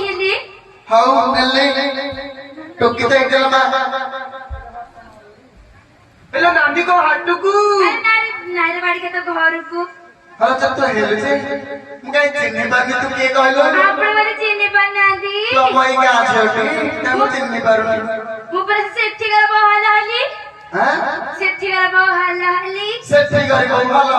हेली हाउ नेले टोकी तो एकदम मा हेलो नानी को हाटुकू नारे बाड़ी के तो घर को हाँ चल तो हेले से मुझे चिन्नी बाकी तू क्या कहलो आपने वाले चीनी बना दी तो मैं क्या छोटी तब चिन्नी बारू ऊपर से सेठी कर बहाला हली हाँ सेठी कर बहाला हली सेठी कर बहाला